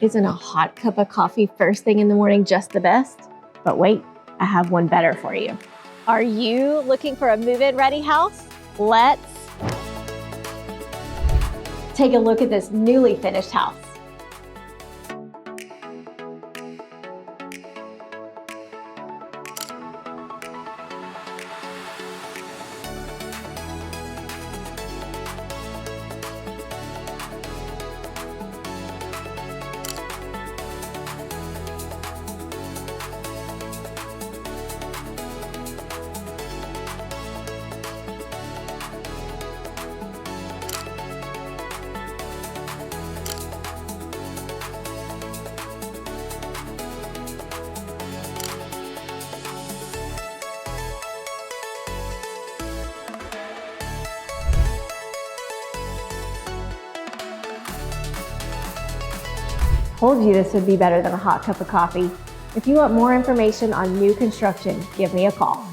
Isn't a hot cup of coffee first thing in the morning just the best? But wait, I have one better for you. Are you looking for a move-in ready house? Let's take a look at this newly finished house. Told you this would be better than a hot cup of coffee. If you want more information on new construction, give me a call.